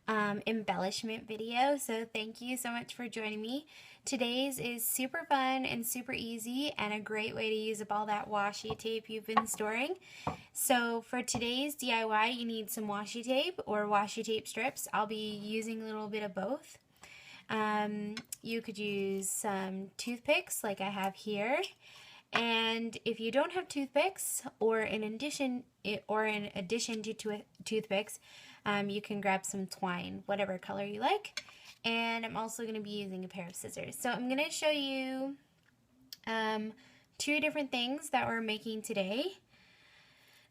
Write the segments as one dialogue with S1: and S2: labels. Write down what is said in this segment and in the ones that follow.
S1: embellishment video, so thank you so much for joining me. Today's is super fun and super easy and a great way to use up all that washi tape you've been storing. So for today's DIY, you need some washi tape or washi tape strips. I'll be using a little bit of both. You could use some toothpicks like I have here. And if you don't have toothpicks, or in addition to toothpicks, you can grab some twine, whatever color you like. And I'm also going to be using a pair of scissors. So I'm going to show you two different things that we're making today.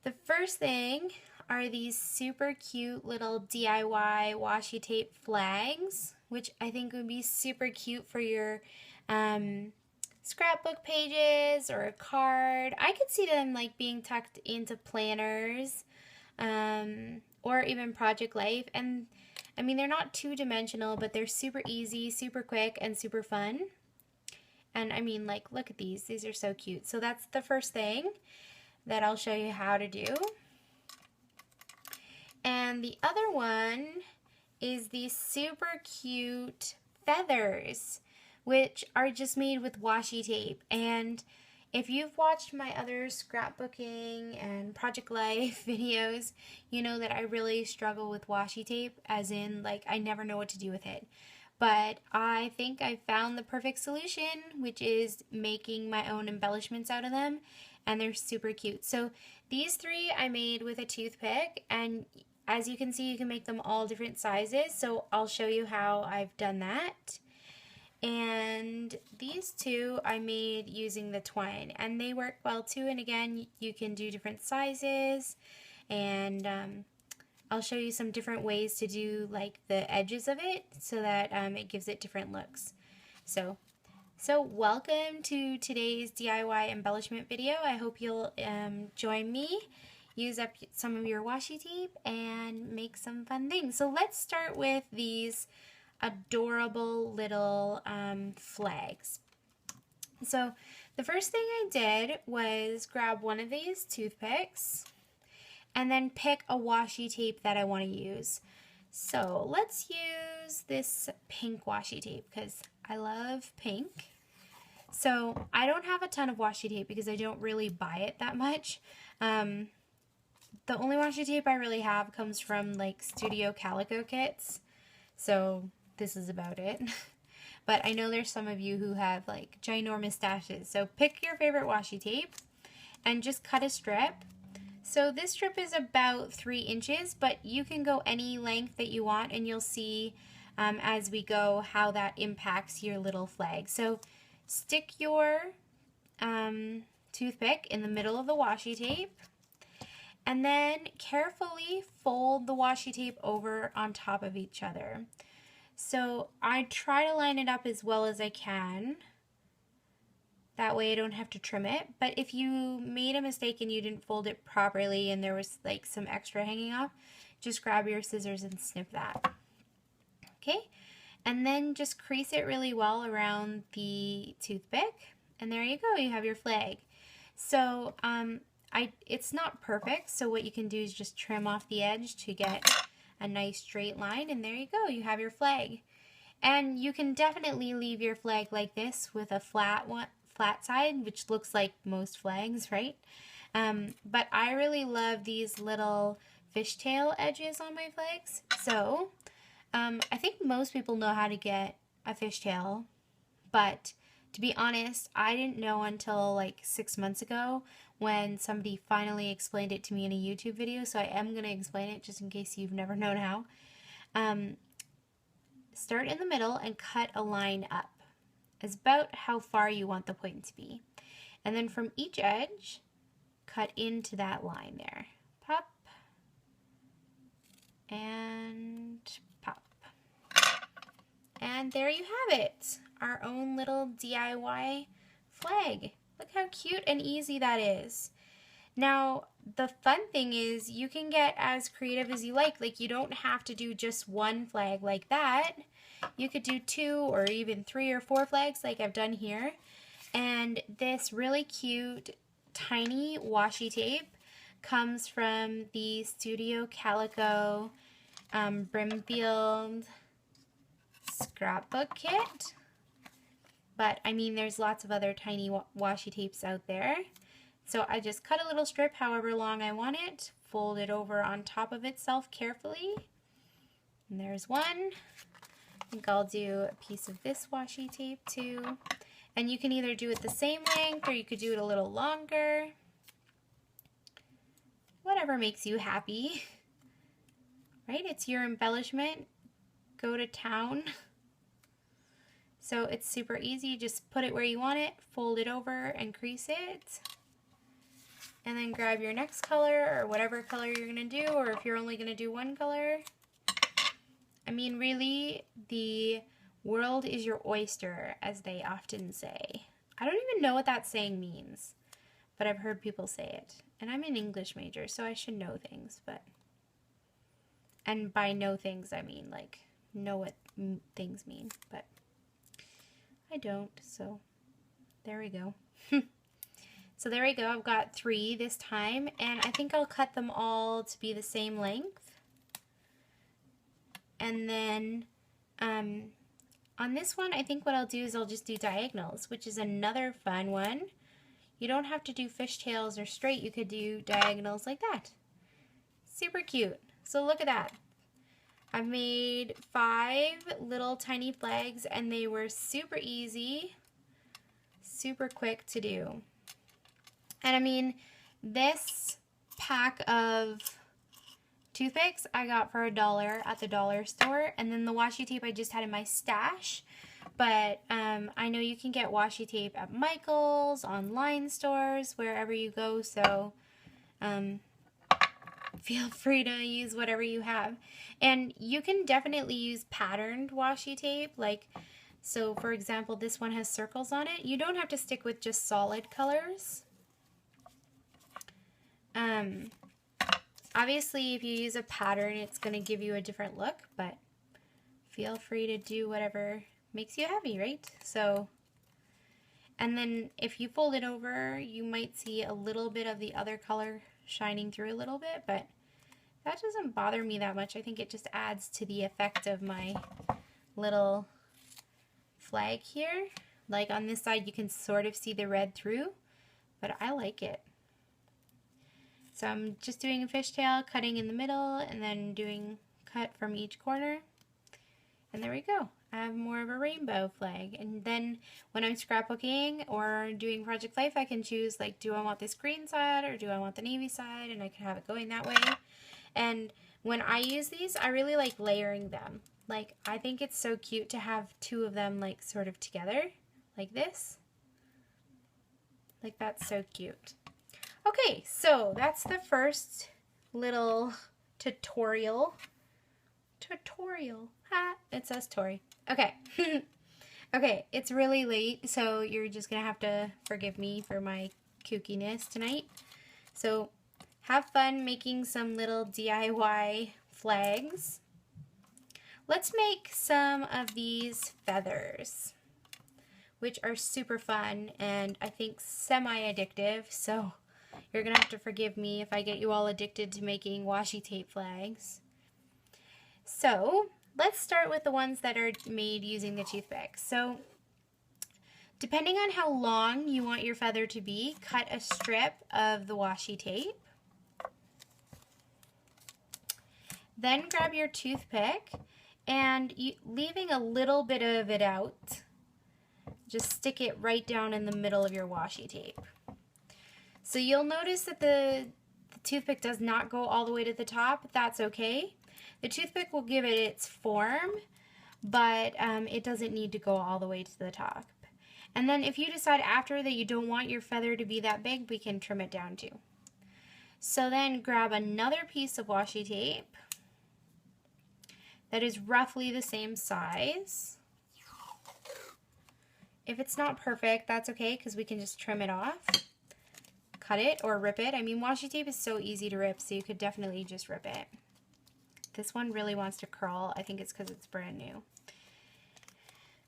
S1: The first thing are these super cute little DIY washi tape flags, which I think would be super cute for your scrapbook pages or a card. I could see them like being tucked into planners or even Project Life. And I mean, they're not two-dimensional, but they're super easy, super quick, and super fun. And I mean, like, look at these. These are so cute. So that's the first thing that I'll show you how to do. And the other one is these super cute feathers, which are just made with washi tape. And if you've watched my other scrapbooking and Project Life videos, you know that I really struggle with washi tape, as in, like, I never know what to do with it. But I think I found the perfect solution, which is making my own embellishments out of them, and they're super cute. So these three I made with a toothpick, and as you can see, you can make them all different sizes, so I'll show you how I've done that. And these two I made using the twine, and they work well too. And again, you can do different sizes, and I'll show you some different ways to do like the edges of it so that it gives it different looks. So welcome to today's DIY embellishment video. I hope you'll join me, use up some of your washi tape, and make some fun things. So let's start with these adorable little flags. So the first thing I did was grab one of these toothpicks and then pick a washi tape that I want to use. So let's use this pink washi tape because I love pink. So I don't have a ton of washi tape because I don't really buy it that much. The only washi tape I really have comes from like Studio Calico kits. So this is about it. But I know there's some of you who have like ginormous stashes. So pick your favorite washi tape and just cut a strip. So this strip is about 3 inches, but you can go any length that you want, and you'll see as we go how that impacts your little flag. So stick your toothpick in the middle of the washi tape, and then carefully fold the washi tape over on top of each other. So I try to line it up as well as I can. That way I don't have to trim it. But if you made a mistake and you didn't fold it properly and there was like some extra hanging off, just grab your scissors and snip that. Okay? And then just crease it really well around the toothpick. And there you go, you have your flag. So it's not perfect, so what you can do is just trim off the edge to get a nice straight line, and there you go, you have your flag. And you can definitely leave your flag like this with a flat side, which looks like most flags, right? But I really love these little fishtail edges on my flags. So I think most people know how to get a fishtail, but to be honest, I didn't know until like 6 months ago when somebody finally explained it to me in a YouTube video, so I am going to explain it just in case you've never known how. Start in the middle and cut a line up. It's about how far you want the point to be. And then from each edge, cut into that line there. Pop. And pop. And there you have it. Our own little DIY flag. Look how cute and easy that is. Now, the fun thing is you can get as creative as you like. Like, you don't have to do just one flag like that. You could do 2 or even 3 or 4 flags like I've done here. And this really cute tiny washi tape comes from the Studio Calico Brimfield scrapbook kit. But I mean, there's lots of other tiny washi tapes out there. So I just cut a little strip however long I want it, fold it over on top of itself carefully. And there's one. I think I'll do a piece of this washi tape too. And you can either do it the same length or you could do it a little longer. Whatever makes you happy. Right? It's your embellishment. Go to town. So it's super easy. Just put it where you want it, fold it over and crease it. And then grab your next color or whatever color you're going to do, or if you're only going to do one color. I mean, really, the world is your oyster, as they often say. I don't even know what that saying means, but I've heard people say it. And I'm an English major, so I should know things, but... And by know things, I mean, like, know what things mean, but I don't, so there we go. So there we go, I've got 3 this time, and I think I'll cut them all to be the same length. And then on this one, I think what I'll do is I'll just do diagonals, which is another fun one. You don't have to do fishtails or straight, you could do diagonals like that. Super cute. So look at that. I've made 5 little tiny flags and they were super easy, super quick to do. And I mean, this pack of toothpicks I got for $1 at the dollar store, and then the washi tape I just had in my stash. But I know you can get washi tape at Michael's, online stores, wherever you go, so feel free to use whatever you have. And you can definitely use patterned washi tape, like, so for example, this one has circles on it. You don't have to stick with just solid colors. Obviously, if you use a pattern, it's going to give you a different look, but feel free to do whatever makes you happy, right? So, and then if you fold it over, you might see a little bit of the other color shining through a little bit, but that doesn't bother me that much. I think it just adds to the effect of my little flag here. Like on this side, you can sort of see the red through, but I like it. So I'm just doing a fishtail, cutting in the middle, and then doing cut from each corner. And there we go. I have more of a rainbow flag. And then when I'm scrapbooking or doing Project Life, I can choose, like, do I want this green side or do I want the navy side? And I can have it going that way. And when I use these, I really like layering them. Like, I think it's so cute to have 2 of them, like, sort of together, like this. Like, that's so cute. Okay, so that's the first little tutorial. Ha! It says Tori. Okay. Okay, it's really late, so you're just gonna have to forgive me for my kookiness tonight. So, have fun making some little DIY flags. Let's make some of these feathers, which are super fun and I think semi-addictive, so you're gonna have to forgive me if I get you all addicted to making washi tape flags. So let's start with the ones that are made using the toothpick. So depending on how long you want your feather to be, cut a strip of the washi tape. Then grab your toothpick and leaving a little bit of it out, just stick it right down in the middle of your washi tape. So you'll notice that the toothpick does not go all the way to the top. That's okay. The toothpick will give it its form, but it doesn't need to go all the way to the top. And then if you decide after that you don't want your feather to be that big, we can trim it down too. So then grab another piece of washi tape that is roughly the same size. If it's not perfect, that's okay, because we can just trim it off. Cut it or rip it. I mean, washi tape is so easy to rip, so you could definitely just rip it. This one really wants to curl. I think it's because it's brand new.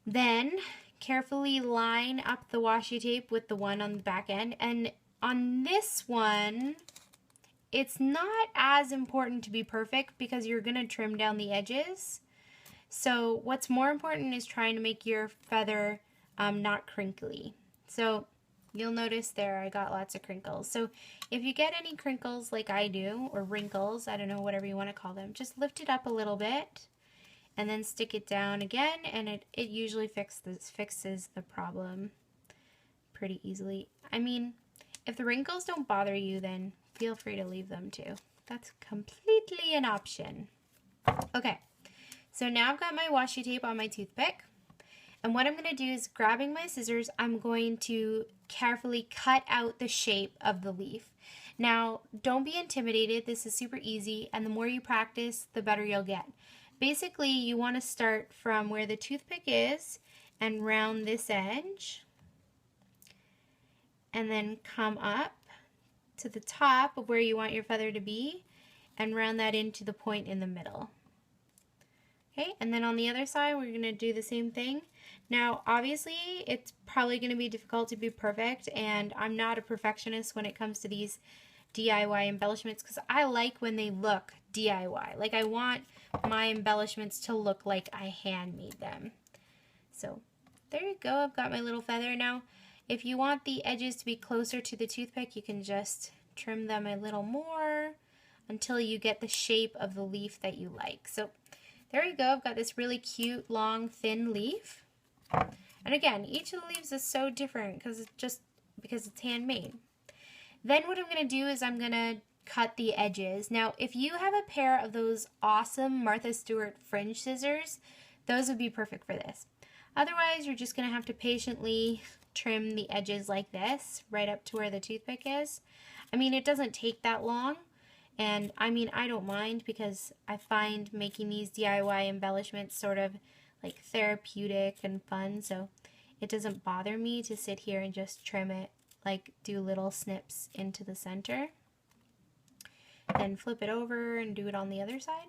S1: Then carefully line up the washi tape with the one on the back end. And on this one, it's not as important to be perfect because you're going to trim down the edges. So what's more important is trying to make your feather not crinkly. So you'll notice there I got lots of crinkles. So if you get any crinkles like I do, or wrinkles, I don't know, whatever you want to call them, just lift it up a little bit and then stick it down again, and it usually fixes the problem pretty easily. I mean, if the wrinkles don't bother you, then feel free to leave them too. That's completely an option. Okay, so now I've got my washi tape on my toothpick. And what I'm going to do is, grabbing my scissors, I'm going to carefully cut out the shape of the leaf. Now, don't be intimidated. This is super easy, and the more you practice, the better you'll get. Basically, you want to start from where the toothpick is and round this edge, and then come up to the top of where you want your feather to be and round that into the point in the middle. Okay, and then on the other side, we're going to do the same thing. Now, obviously, it's probably going to be difficult to be perfect, and I'm not a perfectionist when it comes to these DIY embellishments because I like when they look DIY. Like, I want my embellishments to look like I handmade them. So, there you go. I've got my little feather. Now, if you want the edges to be closer to the toothpick, you can just trim them a little more until you get the shape of the leaf that you like. So, there you go. I've got this really cute, long, thin leaf. And again, each of the leaves is so different because it's handmade. Then what I'm going to do is I'm going to cut the edges. Now, if you have a pair of those awesome Martha Stewart fringe scissors, those would be perfect for this. Otherwise, you're just going to have to patiently trim the edges like this, right up to where the toothpick is. I mean, it doesn't take that long. And I mean, I don't mind because I find making these DIY embellishments sort of like therapeutic and fun, so it doesn't bother me to sit here and just trim it, like do little snips into the center. Then flip it over and do it on the other side.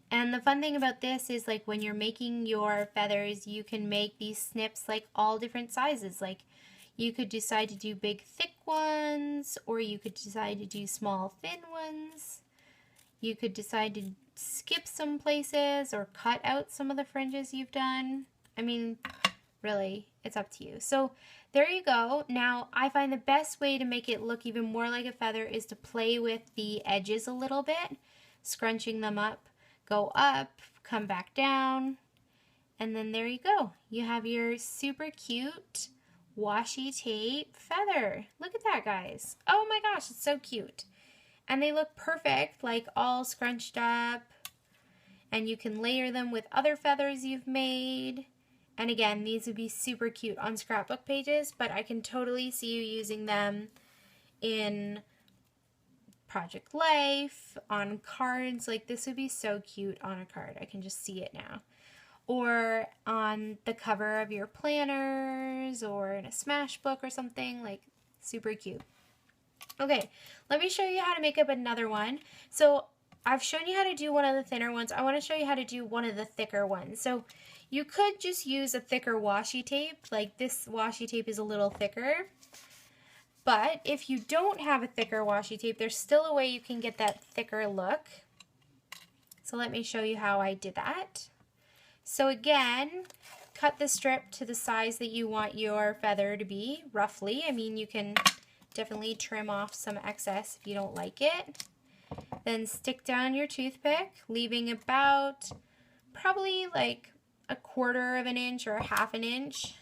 S1: And the fun thing about this is, like, when you're making your feathers, you can make these snips like all different sizes. Like, you could decide to do big thick ones, or you could decide to do small thin ones. You could decide to skip some places or cut out some of the fringes you've done. I mean, really, it's up to you. So there you go. Now, I find the best way to make it look even more like a feather is to play with the edges a little bit, scrunching them up, go up, come back down, and then there you go. You have your super cute washi tape feather. Look at that, guys. Oh my gosh, it's so cute. And they look perfect, like all scrunched up. And you can layer them with other feathers you've made. And again, these would be super cute on scrapbook pages, but I can totally see you using them in Project Life, on cards. Like, this would be so cute on a card. I can just see it now. Or on the cover of your planners, or in a smash book or something. Like, super cute. Okay, let me show you how to make up another one. So I've shown you how to do one of the thinner ones. I want to show you how to do one of the thicker ones. So you could just use a thicker washi tape. Like, this washi tape is a little thicker. But if you don't have a thicker washi tape, there's still a way you can get that thicker look. So let me show you how I did that. So again, cut the strip to the size that you want your feather to be, roughly. I mean, you can definitely trim off some excess if you don't like it. Then stick down your toothpick, leaving about probably like 1/4 of an inch or 1/2 an inch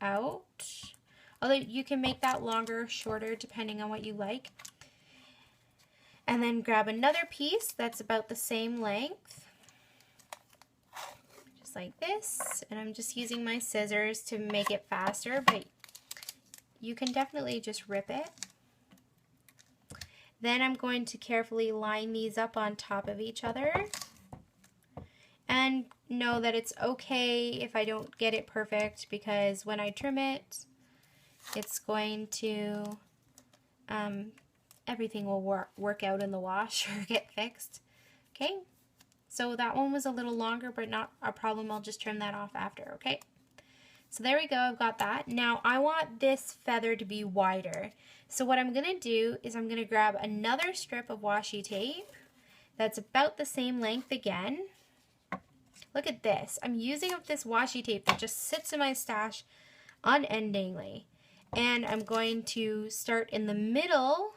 S1: out. Although you can make that longer or shorter depending on what you like. And then grab another piece that's about the same length. Just like this. And I'm just using my scissors to make it faster, but you can definitely just rip it. Then I'm going to carefully line these up on top of each other. And know that it's okay if I don't get it perfect, because when I trim it, it's going to, everything will work out in the wash or get fixed. Okay, so that one was a little longer, but not a problem. I'll just trim that off after, okay? So there we go, I've got that. Now I want this feather to be wider. So what I'm gonna do is I'm gonna grab another strip of washi tape that's about the same length again. Look at this. I'm using up this washi tape that just sits in my stash unendingly. And I'm going to start in the middle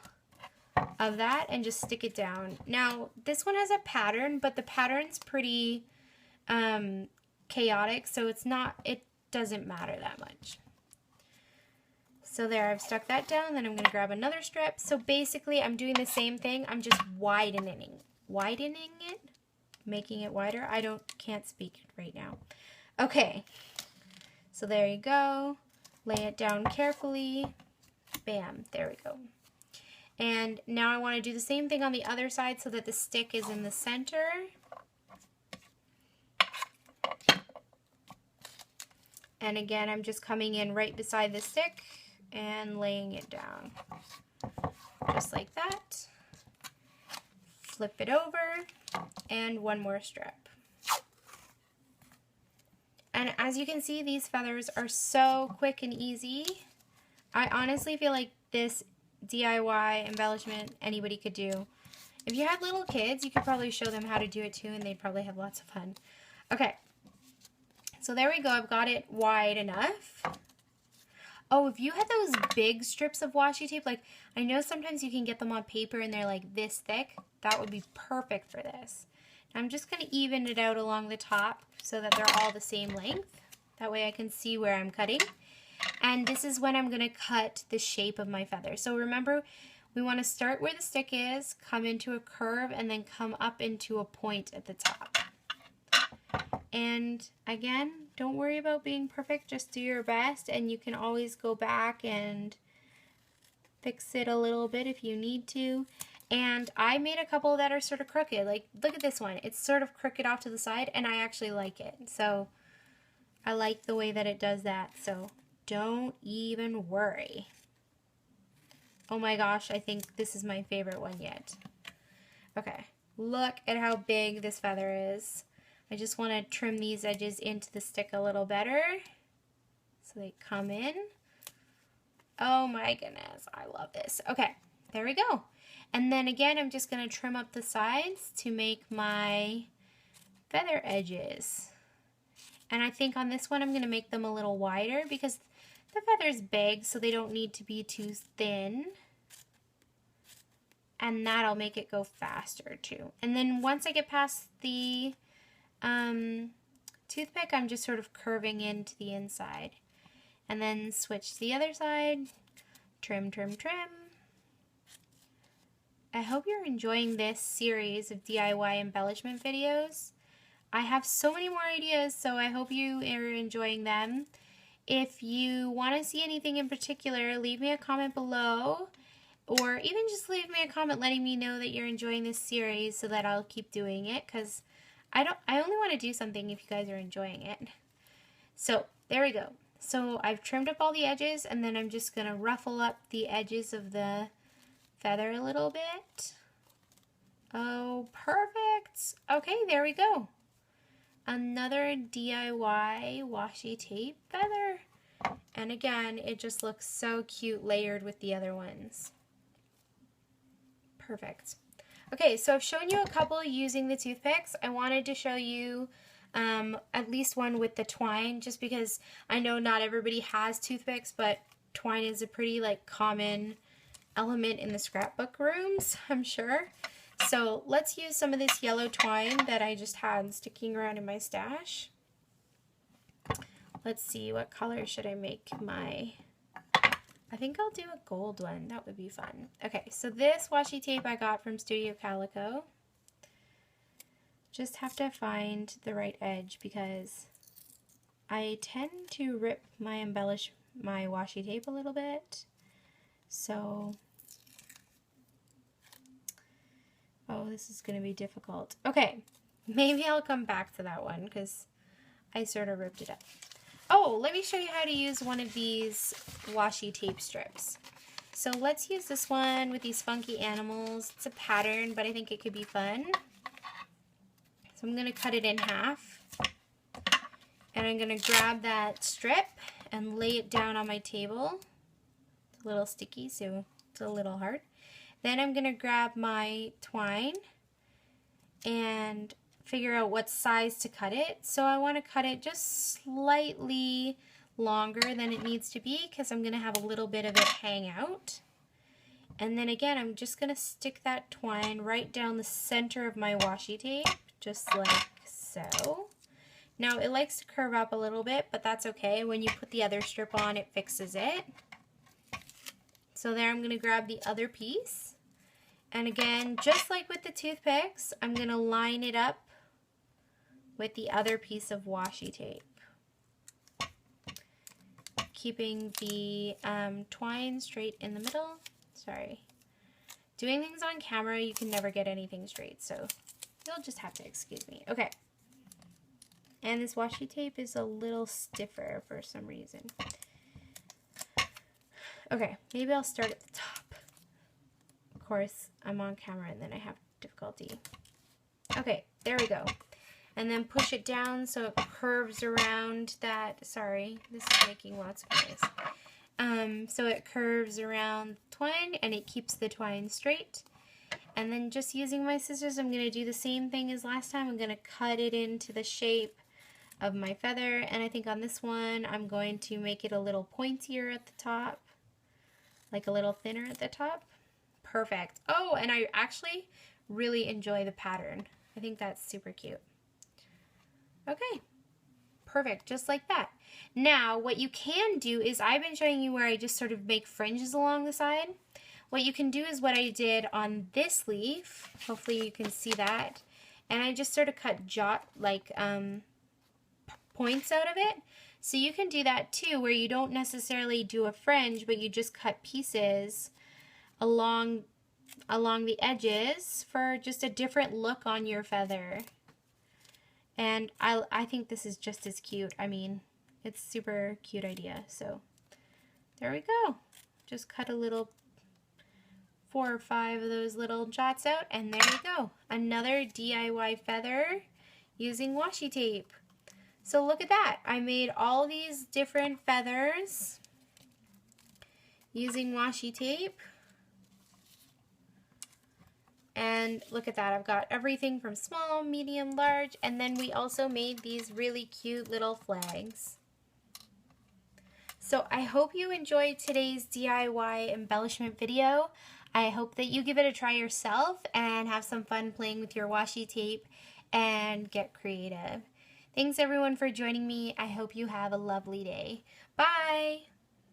S1: of that and just stick it down. Now, this one has a pattern, but the pattern's pretty chaotic, so it doesn't matter that much. So there, I've stuck that down, then I'm going to grab another strip. So basically, I'm doing the same thing, I'm just widening it, making it wider. Can't speak right now. Okay, so there you go. Lay it down carefully. Bam, there we go. And now I want to do the same thing on the other side so that the stick is in the center. And again, I'm just coming in right beside the stick and laying it down. Just like that. Flip it over, and one more strip. And as you can see, these feathers are so quick and easy. I honestly feel like this DIY embellishment anybody could do. If you had little kids, you could probably show them how to do it too, and they'd probably have lots of fun. Okay, so there we go. I've got it wide enough. Oh, if you had those big strips of washi tape, like I know sometimes you can get them on paper and they're like this thick, that would be perfect for this. I'm just going to even it out along the top so that they're all the same length. That way I can see where I'm cutting. And this is when I'm going to cut the shape of my feather. So remember, we want to start where the stick is, come into a curve, and then come up into a point at the top. And again, don't worry about being perfect, just do your best, and you can always go back and fix it a little bit if you need to. And I made a couple that are sort of crooked. Like, look at this one. It's sort of crooked off to the side, and I actually like it. So, I like the way that it does that. So, don't even worry. Oh my gosh, I think this is my favorite one yet. Okay, look at how big this feather is. I just want to trim these edges into the stick a little better so they come in. Oh my goodness, I love this. Okay, there we go. And then again, I'm just going to trim up the sides to make my feather edges. And I think on this one, I'm going to make them a little wider because the feather's big, so they don't need to be too thin. And that'll make it go faster too. And then once I get past the toothpick, I'm just sort of curving into the inside. And then switch to the other side. Trim, trim, trim. I hope you're enjoying this series of DIY embellishment videos. I have so many more ideas, so I hope you are enjoying them. If you want to see anything in particular, leave me a comment below, or even just leave me a comment letting me know that you're enjoying this series so that I'll keep doing it, because I only want to do something if you guys are enjoying it. So there we go. So I've trimmed up all the edges, and then I'm just going to ruffle up the edges of the feather a little bit. Oh, perfect. Okay, there we go. Another DIY washi tape feather. And again, it just looks so cute layered with the other ones. Perfect. Okay, so I've shown you a couple using the toothpicks. I wanted to show you at least one with the twine, just because I know not everybody has toothpicks, but twine is a pretty common element in the scrapbook rooms, I'm sure. So let's use some of this yellow twine that I just had sticking around in my stash. Let's see, what color should I make my... I think I'll do a gold one. That would be fun. Okay, so this washi tape I got from Studio Calico. Just have to find the right edge because I tend to rip my washi tape a little bit. So, oh, this is going to be difficult. Okay, maybe I'll come back to that one because I sort of ripped it up. Oh, let me show you how to use one of these washi tape strips. So let's use this one with these funky animals. It's a pattern, but I think it could be fun. So I'm going to cut it in half. And I'm going to grab that strip and lay it down on my table. It's a little sticky, so it's a little hard. Then I'm going to grab my twine and figure out what size to cut it. So I want to cut it just slightly longer than it needs to be because I'm going to have a little bit of it hang out. And then again, I'm just going to stick that twine right down the center of my washi tape, just like so. Now it likes to curve up a little bit, but that's okay. When you put the other strip on, it fixes it. So there I'm going to grab the other piece. And again, just like with the toothpicks, I'm going to line it up with the other piece of washi tape. Keeping the twine straight in the middle. Sorry. Doing things on camera, you can never get anything straight, so you'll just have to excuse me. Okay. And this washi tape is a little stiffer for some reason. Okay, maybe I'll start at the top. Of course, I'm on camera and then I have difficulty. Okay, there we go. And then push it down so it curves around that. Sorry, this is making lots of noise. So it curves around the twine and it keeps the twine straight. And then just using my scissors, I'm going to do the same thing as last time. I'm going to cut it into the shape of my feather. And I think on this one, I'm going to make it a little pointier at the top, like a little thinner at the top. Perfect. Oh, and I actually really enjoy the pattern. I think that's super cute. Okay, perfect, just like that. Now, what you can do is I've been showing you where I just sort of make fringes along the side. What you can do is what I did on this leaf. Hopefully you can see that. And I just sort of cut points out of it. So you can do that too, where you don't necessarily do a fringe, but you just cut pieces along the edges for just a different look on your feather. And I think this is just as cute. I mean, it's a super cute idea. So there we go. Just cut a little 4 or 5 of those little dots out, and there you go. Another DIY feather using washi tape. So look at that. I made all these different feathers using washi tape. And look at that, I've got everything from small, medium, large, and then we also made these really cute little flags. So I hope you enjoyed today's DIY embellishment video. I hope that you give it a try yourself and have some fun playing with your washi tape and get creative. Thanks everyone for joining me. I hope you have a lovely day. Bye!